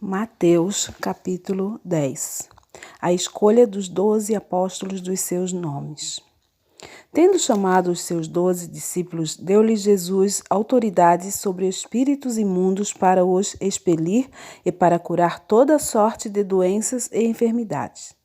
Mateus, capítulo 10. A escolha dos 12 apóstolos dos seus nomes. Tendo chamado os seus 12 discípulos, deu-lhes Jesus autoridade sobre espíritos imundos para os expelir e para curar toda sorte de doenças e enfermidades.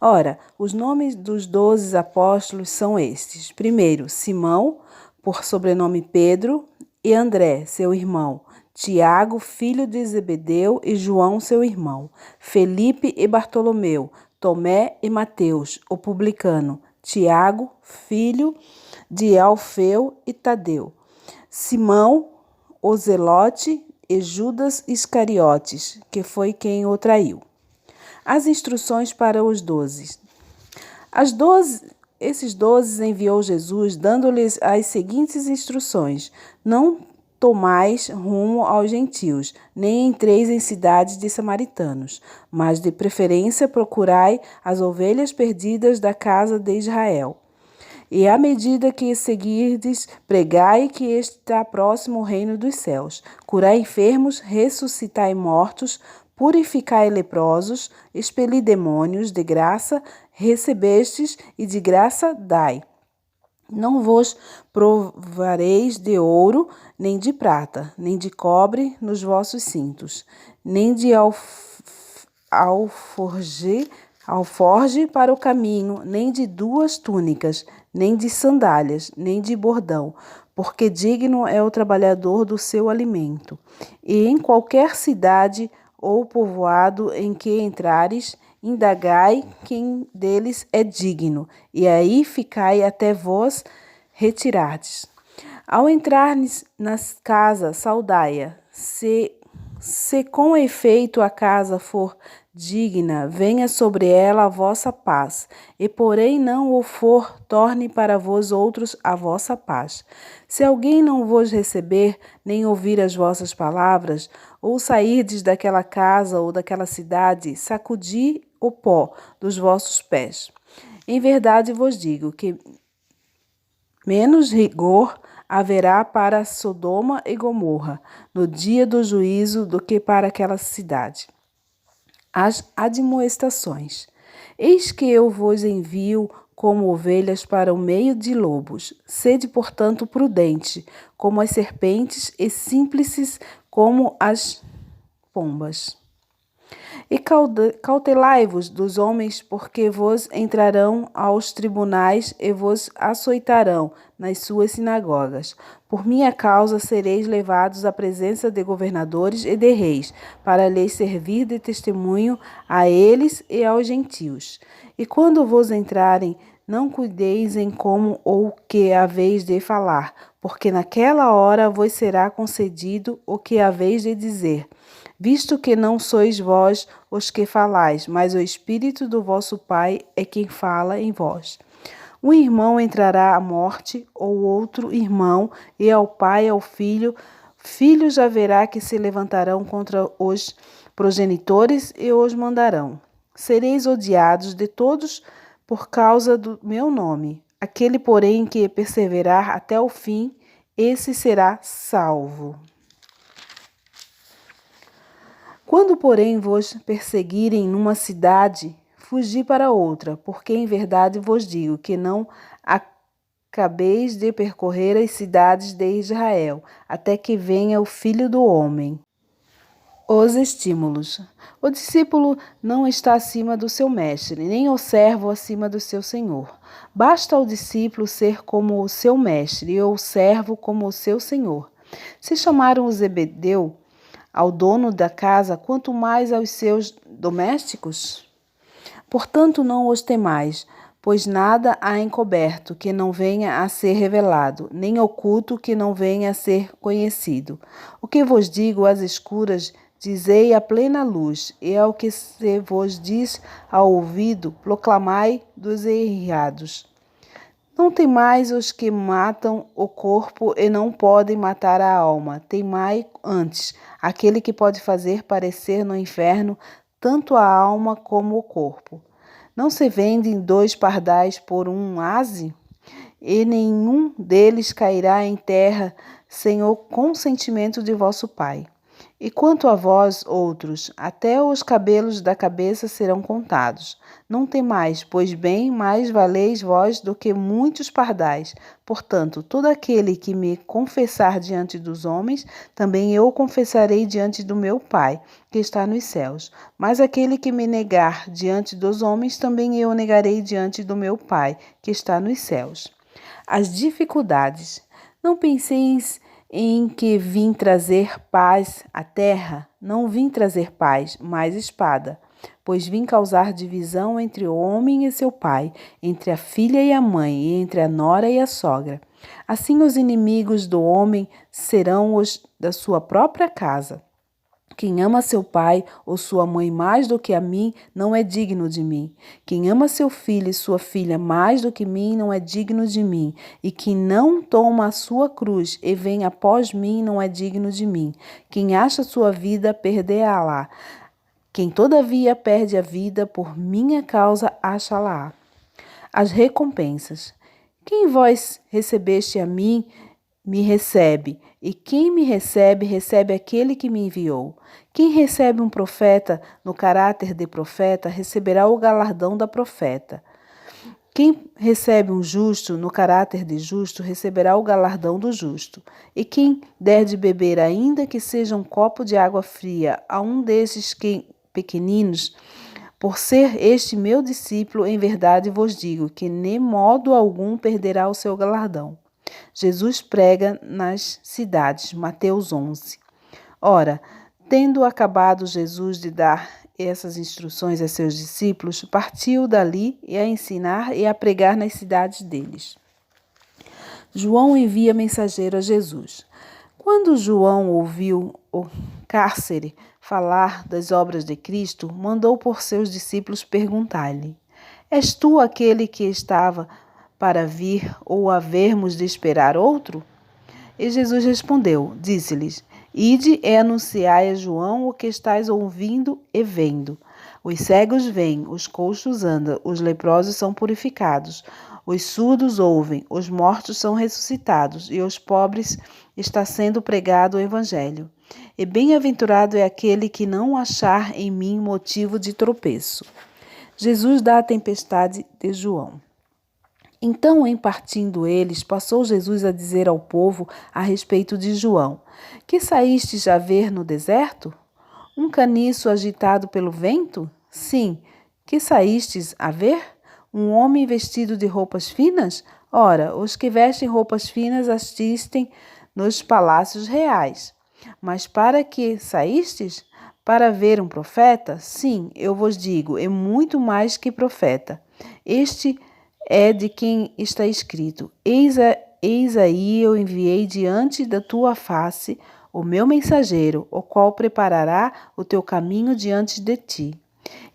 Ora, os nomes dos 12 apóstolos são estes. Primeiro, Simão, por sobrenome Pedro, e André, seu irmão, Tiago, filho de Zebedeu, e João, seu irmão, Felipe e Bartolomeu, Tomé e Mateus, o publicano, Tiago, filho de Alfeu e Tadeu, Simão, o Zelote, e Judas Iscariotes, que foi quem o traiu. As instruções para os 12. Esses 12 enviou Jesus, dando-lhes as seguintes instruções: não tomais rumo aos gentios, nem entreis em cidades de samaritanos, mas de preferência procurai as ovelhas perdidas da casa de Israel. E à medida que seguirdes, pregai que está próximo o reino dos céus. Curai enfermos, ressuscitai mortos, purificai leprosos, expeli demônios, de graça recebestes e de graça dai. Não vos provareis de ouro, nem de prata, nem de cobre nos vossos cintos, nem de alforge para o caminho, nem de 2 túnicas, nem de sandálias, nem de bordão, porque digno é o trabalhador do seu alimento. E em qualquer cidade ou povoado em que entrares, indagai quem deles é digno, e aí ficai até vós retirardes. Ao entrar na casa, saudai-a. Se com efeito a casa for digna, venha sobre ela a vossa paz, e porém não o for, torne para vós outros a vossa paz. Se alguém não vos receber, nem ouvir as vossas palavras, ou sairdes daquela casa ou daquela cidade, sacudi o pó dos vossos pés. Em verdade vos digo que menos rigor haverá para Sodoma e Gomorra no dia do juízo do que para aquela cidade. As admoestações. Eis que eu vos envio como ovelhas para o meio de lobos. Sede, portanto, prudente, como as serpentes, e simples como as pombas. E cautelai-vos dos homens, porque vos entrarão aos tribunais e vos açoitarão nas suas sinagogas. Por minha causa sereis levados à presença de governadores e de reis, para lhes servir de testemunho a eles e aos gentios. E quando vos entrarem, não cuideis em como ou que haveis de falar, porque naquela hora vos será concedido o que haveis de dizer, visto que não sois vós os que falais, mas o Espírito do vosso Pai é quem fala em vós. Um irmão entrará à morte, ou outro irmão, e ao pai, ao filho. Filhos haverá que se levantarão contra os progenitores e os mandarão. Sereis odiados de todos por causa do meu nome. Aquele, porém, que perseverar até o fim, esse será salvo. Quando, porém, vos perseguirem numa cidade, fugi para outra, porque em verdade vos digo que não acabeis de percorrer as cidades de Israel, até que venha o Filho do Homem. Os estímulos. O discípulo não está acima do seu mestre, nem o servo acima do seu senhor. Basta ao discípulo ser como o seu mestre e o servo como o seu senhor. Se chamaram o Zebedeu ao dono da casa, quanto mais aos seus domésticos? Portanto, não os temais, pois nada há encoberto que não venha a ser revelado, nem oculto que não venha a ser conhecido. O que vos digo às escuras, dizei à plena luz, e ao que se vos diz ao ouvido, proclamai dos errados. Não temais os que matam o corpo e não podem matar a alma. Temai antes aquele que pode fazer parecer no inferno tanto a alma como o corpo. Não se vendem 2 pardais por um aze? E nenhum deles cairá em terra sem o consentimento de vosso Pai. E quanto a vós, outros, até os cabelos da cabeça serão contados. Não temais, pois bem mais valeis vós do que muitos pardais. Portanto, todo aquele que me confessar diante dos homens, também eu o confessarei diante do meu Pai, que está nos céus. Mas aquele que me negar diante dos homens, também eu o negarei diante do meu Pai, que está nos céus. As dificuldades. Não penseis em que vim trazer paz à terra. Não vim trazer paz, mas espada. Pois vim causar divisão entre o homem e seu pai, entre a filha e a mãe, e entre a nora e a sogra. Assim os inimigos do homem serão os da sua própria casa. Quem ama seu pai ou sua mãe mais do que a mim, não é digno de mim. Quem ama seu filho e sua filha mais do que mim, não é digno de mim. E quem não toma a sua cruz e vem após mim, não é digno de mim. Quem acha sua vida, perdê-la. Quem todavia perde a vida por minha causa, acha-la. As recompensas. Quem vós recebeste a mim, me recebe, e quem me recebe, recebe aquele que me enviou. Quem recebe um profeta no caráter de profeta, receberá o galardão da profeta. Quem recebe um justo no caráter de justo, receberá o galardão do justo. E quem der de beber, ainda que seja um copo de água fria, a um desses pequeninos, por ser este meu discípulo, em verdade vos digo que nem modo algum perderá o seu galardão. Jesus prega nas cidades, Mateus 11. Ora, tendo acabado Jesus de dar essas instruções a seus discípulos, partiu dali a ensinar e a pregar nas cidades deles. João envia mensageiro a Jesus. Quando João ouviu o cárcere falar das obras de Cristo, mandou por seus discípulos perguntar-lhe: És tu aquele que estava para vir ou havermos de esperar outro? E Jesus respondeu, disse-lhes: Ide e anunciai a João o que estáis ouvindo e vendo. Os cegos vêm, os coxos andam, os leprosos são purificados, os surdos ouvem, os mortos são ressuscitados, e aos pobres está sendo pregado o evangelho. E bem-aventurado é aquele que não achar em mim motivo de tropeço. Jesus dá a tempestade de João. Então, em partindo eles, passou Jesus a dizer ao povo a respeito de João: Que saístes a ver no deserto? Um caniço agitado pelo vento? Sim. Que saístes a ver? Um homem vestido de roupas finas? Ora, os que vestem roupas finas assistem nos palácios reais. Mas para que saístes? Para ver um profeta? Sim, eu vos digo, é muito mais que profeta. Este é de quem está escrito: Eis aí eu enviei diante da tua face o meu mensageiro, o qual preparará o teu caminho diante de ti.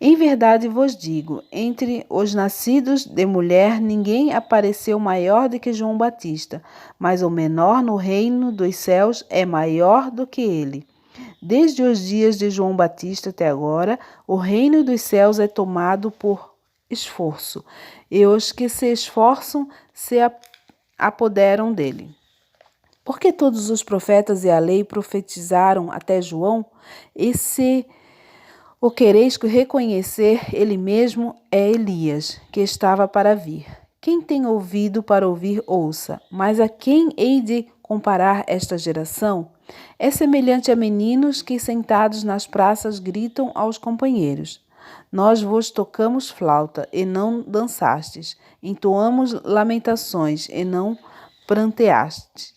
Em verdade vos digo, entre os nascidos de mulher ninguém apareceu maior do que João Batista, mas o menor no reino dos céus é maior do que ele. Desde os dias de João Batista até agora, o reino dos céus é tomado por esforço, e os que se esforçam se apoderam dele. Porque todos os profetas e a lei profetizaram até João, e se o quereis reconhecer, ele mesmo é Elias, que estava para vir. Quem tem ouvido para ouvir, ouça. Mas a quem hei de comparar esta geração? É semelhante a meninos que, sentados nas praças, gritam aos companheiros: Nós vos tocamos flauta, e não dançastes. Entoamos lamentações, e não pranteastes.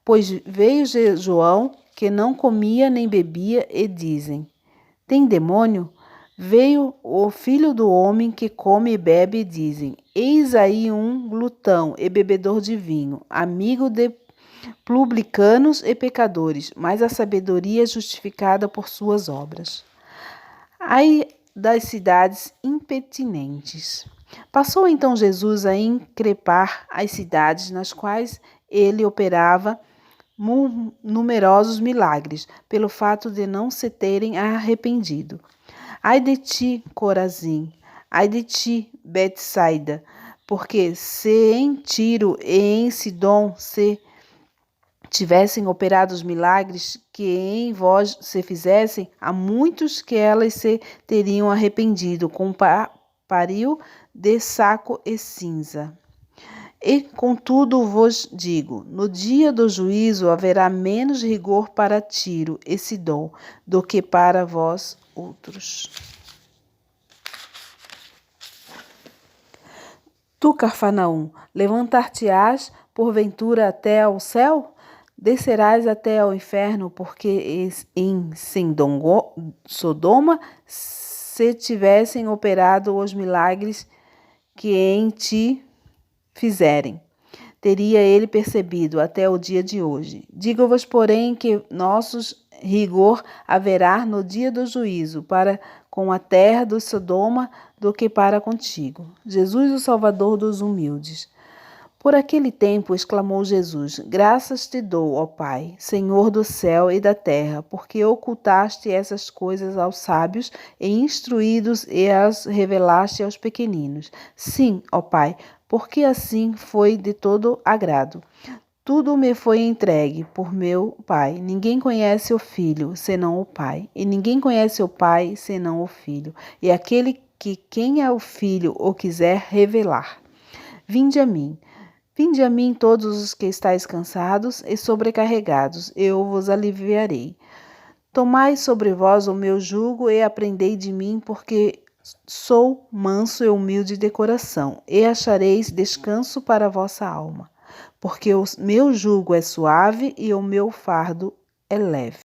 Pois veio João, que não comia nem bebia, e dizem: Tem demônio? Veio o filho do homem que come e bebe, e dizem: Eis aí um glutão e bebedor de vinho, amigo de publicanos e pecadores, mas a sabedoria é justificada por suas obras. Ai das cidades impertinentes. Passou então Jesus a increpar as cidades nas quais ele operava numerosos milagres, pelo fato de não se terem arrependido. Ai de ti, Corazim! Ai de ti, Betsaida! Porque se em Tiro e em Sidom se tivessem operado os milagres que em vós se fizessem, há muitos que elas se teriam arrependido com pariu de saco e cinza. E contudo vos digo, no dia do juízo haverá menos rigor para Tiro e Sidom do que para vós outros. Tu, Cafarnaum, levantar-te-ás porventura até ao céu? Descerás até ao inferno, porque em Sodoma se tivessem operado os milagres que em ti fizerem, teria ele percebido até o dia de hoje. Digo-vos, porém, que nossos rigor haverá no dia do juízo para com a terra do Sodoma do que para contigo. Jesus, o Salvador dos humildes. Por aquele tempo exclamou Jesus: Graças te dou, ó Pai, Senhor do céu e da terra, porque ocultaste essas coisas aos sábios e instruídos e as revelaste aos pequeninos. Sim, ó Pai, porque assim foi de todo agrado. Tudo me foi entregue por meu Pai. Ninguém conhece o Filho, senão o Pai, e ninguém conhece o Pai, senão o Filho, e aquele que quem é o Filho o quiser revelar. Vinde a mim todos os que estáis cansados e sobrecarregados, eu vos aliviarei. Tomai sobre vós o meu jugo e aprendei de mim, porque sou manso e humilde de coração, e achareis descanso para a vossa alma. Porque o meu jugo é suave e o meu fardo é leve.